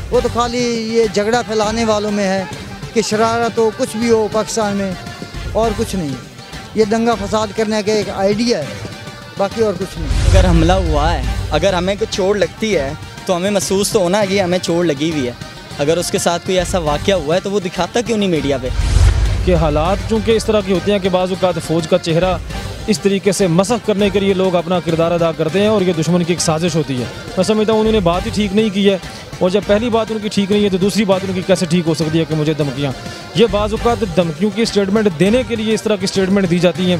वो तो खाली ये झगड़ा फैलाने वालों में है कि शरारत हो, कुछ भी हो पाकिस्तान में, और कुछ नहीं है। ये दंगा फसाद करने का एक आइडिया है, बाकी और कुछ नहीं। अगर हमला हुआ है, अगर हमें कुछ चोट लगती है तो हमें महसूस तो होना कि हमें चोट लगी हुई है। अगर उसके साथ कोई ऐसा वाक़या हुआ है तो वो दिखाता क्यों नहीं मीडिया पे? कि हालात चूँकि इस तरह की होती हैं कि बाज़ औक़ात फ़ौज का चेहरा इस तरीके से मसख़ करने के लिए लोग अपना किरदार अदा करते हैं और ये दुश्मन की एक साजिश होती है। मैं समझता हूँ उन्होंने बात ही ठीक नहीं की है, और जब पहली बात उनकी ठीक नहीं है तो दूसरी बात उनकी कैसे ठीक हो सकती है कि मुझे धमकियाँ। ये बाज़ औक़ात धमकियों की स्टेटमेंट देने के लिए इस तरह की स्टेटमेंट दी जाती हैं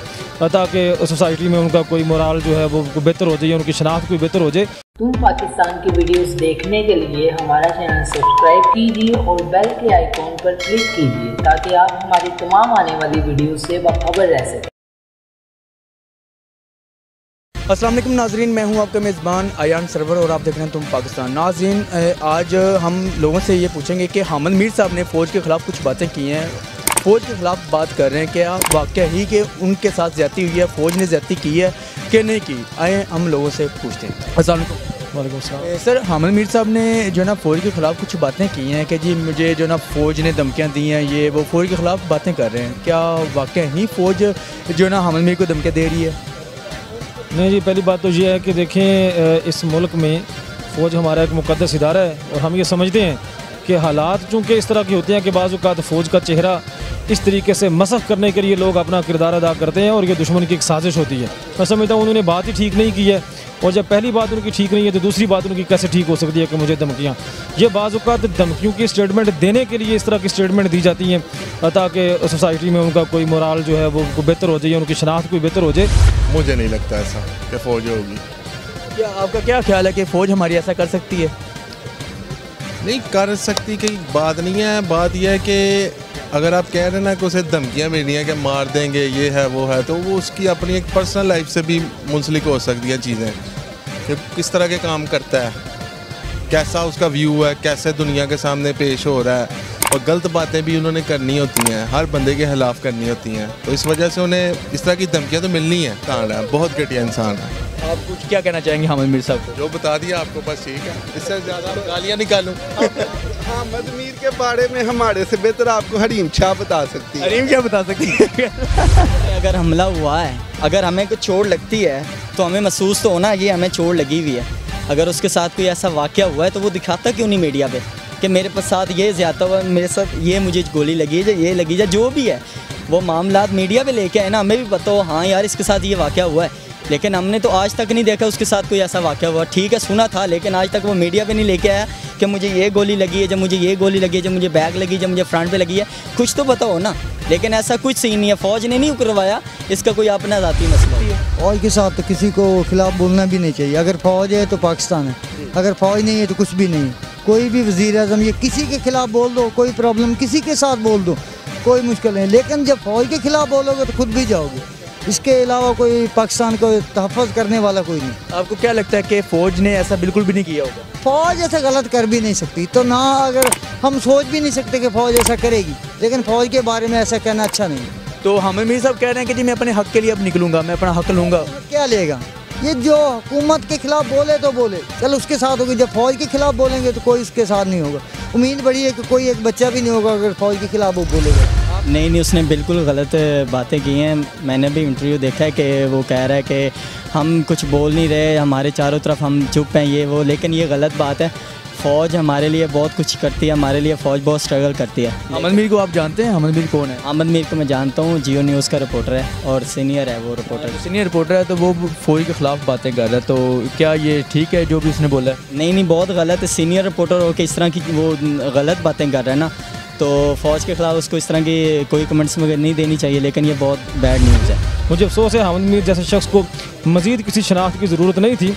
ताकि सोसाइटी में उनका कोई मोराल जो है वो बेहतर हो जाए, उनकी शनाख्त कोई बेहतर हो जाए। तुम पाकिस्तान की वीडियोस देखने के लिए हमारा चैनल सब्सक्राइब कीजिए और बेल के आइकॉन पर क्लिक कीजिए ताकि आप हमारी तमाम आने वाली वीडियो से बाखबर रह सकें। अस्सलाम वालेकुम नाज़रीन, मैं हूं आपका मेज़बान अयान सरवर और आप देख रहे हैं तुम पाकिस्तान। नाज़रीन, आज हम लोगों से ये पूछेंगे कि हामिद मीर साहब ने फ़ौज के ख़िलाफ़ कुछ बातें की हैं, फ़ौज के ख़िलाफ़ बात कर रहे हैं, क्या वाक़या ही कि उनके साथ ज़्यादती हुई है, फ़ौज ने ज़्यादती की है कि नहीं की? आए हम लोगों से पूछते हैं। अस्सलाम वालेकुम सर, हामिद मीर साहब ने जो ना फ़ौज के ख़िलाफ़ कुछ बातें की हैं कि जी मुझे जो ना फ़ौज ने धमकियाँ दी हैं, ये वो फ़ौज के ख़िलाफ़ बातें कर रहे हैं। क्या वाक़या ही फ़ौज जो ना हामिद मीर को धमकियाँ दे रही है? नहीं जी, पहली बात तो ये है कि देखें, इस मुल्क में फ़ौज हमारा एक मुक़द्दस इदारा है और हम ये समझते हैं कि हालात चूँकि इस तरह की होते हैं कि बाज़ औक़ात फ़ौज का चेहरा इस तरीके से मसख़ करने के लिए लोग अपना किरदार अदा करते हैं और ये दुश्मन की एक साजिश होती है। मैं समझता हूँ उन्होंने बात ही ठीक नहीं की है, और जब पहली बात उनकी ठीक नहीं है तो दूसरी बात उनकी कैसे ठीक हो सकती है कि मुझे धमकियाँ। ये बाज़ औक़ात धमकियों की स्टेटमेंट देने के लिए इस तरह की स्टेटमेंट दी जाती हैं ताकि सोसाइटी में उनका कोई मोराल जो है वो बेहतर हो जाए, उनकी शनाख्त कोई बेहतर हो जाए। मुझे नहीं लगता ऐसा कि फ़ौज होगी। क्या आपका क्या ख्याल है कि फ़ौज हमारी ऐसा कर सकती है? नहीं कर सकती की बात नहीं है, बात यह है कि अगर आप कह रहे हैं ना कि उसे धमकियाँ मिल रही हैं कि मार देंगे, ये है वो है, तो वो उसकी अपनी एक पर्सनल लाइफ से भी मुंसलिक हो सकती हैं चीज़ें कि किस तरह के काम करता है, कैसा उसका व्यू है, कैसे दुनिया के सामने पेश हो रहा है, और गलत बातें भी उन्होंने करनी होती हैं, हर बंदे के खिलाफ करनी होती हैं, तो इस वजह से उन्हें इस तरह की धमकियाँ तो मिलनी है। कांड है, बहुत घटिया इंसान है। आप कुछ क्या कहना चाहेंगे हामिद मीर साहब को? जो बता दिया आपको बस ठीक है, इससे ज़्यादा गालियाँ निकालूँ। हामिद मीर के बारे में हमारे से बेहतर आपको हरीम शाह बता सकती है। हरीम क्या बता सकती है? अगर हमला हुआ है, अगर हमें कुछ चोट लगती है तो हमें महसूस तो होना कि हमें चोट लगी हुई है। अगर उसके साथ कोई ऐसा वाक़या हुआ है तो वो दिखाता क्यों नहीं मीडिया पे कि मेरे साथ ये ज़्यादा हुआ, मेरे साथ ये मुझे गोली लगी है, ये लगी है, जो भी है वो मामलात मीडिया पे लेके आए ना, हमें भी पता हो हाँ यार इसके साथ ये वाक़या हुआ है, लेकिन हमने तो आज तक नहीं देखा उसके साथ कोई ऐसा वाक़या हुआ। ठीक है, सुना था, लेकिन आज तक वो मीडिया पे नहीं लेके आया कि मुझे ये गोली लगी है, जब मुझे ये गोली लगी है, जब मुझे बैग लगी, जब मुझे फ्रंट पे लगी है, कुछ तो पता हो ना। लेकिन ऐसा कुछ सीन नहीं है, फ़ौज ने नहीं उकरवाया, इसका कोई अपना ज़ाती मसला है। फ़ौज के साथ तो किसी को खिलाफ बोलना भी नहीं चाहिए। अगर फ़ौज है तो पाकिस्तान है, अगर फ़ौज नहीं है तो कुछ भी नहीं है। कोई भी वज़ीर आज़म ये किसी के खिलाफ बोल दो, कोई प्रॉब्लम किसी के साथ बोल दो, कोई मुश्किल नहीं, लेकिन जब फ़ौज के खिलाफ बोलोगे तो खुद भी जाओगे। इसके अलावा कोई पाकिस्तान को तहफ़्फ़ुज़ करने वाला कोई नहीं। आपको क्या लगता है कि फ़ौज ने ऐसा बिल्कुल भी नहीं किया होगा? फ़ौज ऐसा गलत कर भी नहीं सकती, तो ना अगर हम सोच भी नहीं सकते कि फ़ौज ऐसा करेगी, लेकिन फ़ौज के बारे में ऐसा कहना अच्छा नहीं है। तो हामिद मीर साहब कह रहे हैं कि जी मैं अपने हक़ के लिए अब निकलूँगा, मैं अपना हक़ लूँगा। क्या लेगा? ये जो हुकूमत के खिलाफ बोले तो बोले, चल उसके साथ होगी, जब फ़ौज के खिलाफ बोलेंगे तो कोई उसके साथ नहीं होगा। उम्मीद बड़ी है कि कोई एक बच्चा भी नहीं होगा अगर फ़ौज के खिलाफ वो बोलेगा। नहीं, उसने बिल्कुल गलत बातें की हैं। मैंने भी इंटरव्यू देखा है कि वो कह रहा है कि हम कुछ बोल नहीं रहे, हमारे चारों तरफ हम चुप हैं, ये वो, लेकिन ये गलत बात है। फ़ौज हमारे लिए बहुत कुछ करती है, हमारे लिए फ़ौज बहुत स्ट्रगल करती है। हामिद मीर को आप जानते हैं? हामिद मीर कौन है? हामिद मीर को मैं जानता हूँ, जियो न्यूज़ का रिपोर्टर है और सीनियर है वो रिपोर्टर। सीनियर रिपोर्टर है, तो वो फ़ौज के ख़िलाफ़ बातें कर रहा है, तो क्या ये ठीक है जो भी उसने बोला है? नहीं, बहुत गलत है। सीनियर रिपोर्टर हो के इस तरह की वो गलत बातें कर रहा है ना, तो फ़ौज के ख़िलाफ़ उसको इस तरह की कोई कमेंट्स में नहीं देनी चाहिए, लेकिन ये बहुत बैड न्यूज़ है। मुझे अफसोस है, हामिद मीर जैसे शख्स को मज़ीद किसी शनाख्त की ज़रूरत नहीं थी,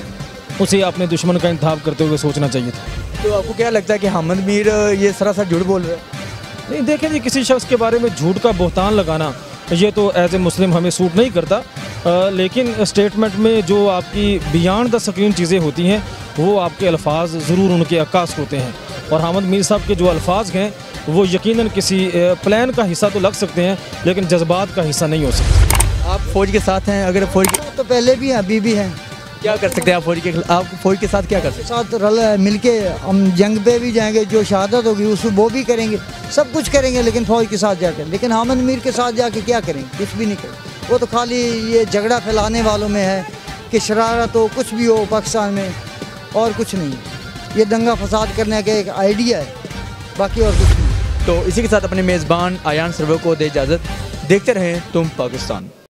उसे अपने दुश्मन का इंतखाब करते हुए सोचना चाहिए था। तो आपको क्या लगता है कि हामिद मीर ये सरासर झूठ बोल रहा है? नहीं, देखें जी, किसी शख्स के बारे में झूठ का बहतान लगाना ये तो एज ए मुस्लिम हमें सूट नहीं करता, लेकिन स्टेटमेंट में जो आपकी बियॉन्ड द स्क्रीन चीज़ें होती हैं वो आपके अल्फाज ज़रूर उनके अक्कास होते हैं, और हामिद मीर साहब के जो अल्फाज हैं वो यकीनन किसी प्लान का हिस्सा तो लग सकते हैं, लेकिन जज्बात का हिस्सा नहीं हो सकते। आप फ़ौज के साथ हैं? अगर फ़ौज तो पहले भी हैं, अभी भी हैं, क्या कर सकते हैं आप फौज के साथ क्या कर सकते साथ रल मिलके हम जंग पे भी जाएंगे, जो शहादत होगी उस वो भी करेंगे, सब कुछ करेंगे, लेकिन फ़ौज के साथ जाकर। लेकिन हामिद मीर के साथ जाके क्या करेंगे? कुछ भी नहीं करेंगे। वो तो खाली ये झगड़ा फैलाने वालों में है कि शरारत हो, कुछ भी हो पाकिस्तान में, और कुछ नहीं। ये दंगा फसाद करने का एक आइडिया है, बाकी और कुछ नहीं। तो इसी के साथ अपने मेज़बान आयान सरवर को दे इजाज़त। देखते रहें तुम पाकिस्तान।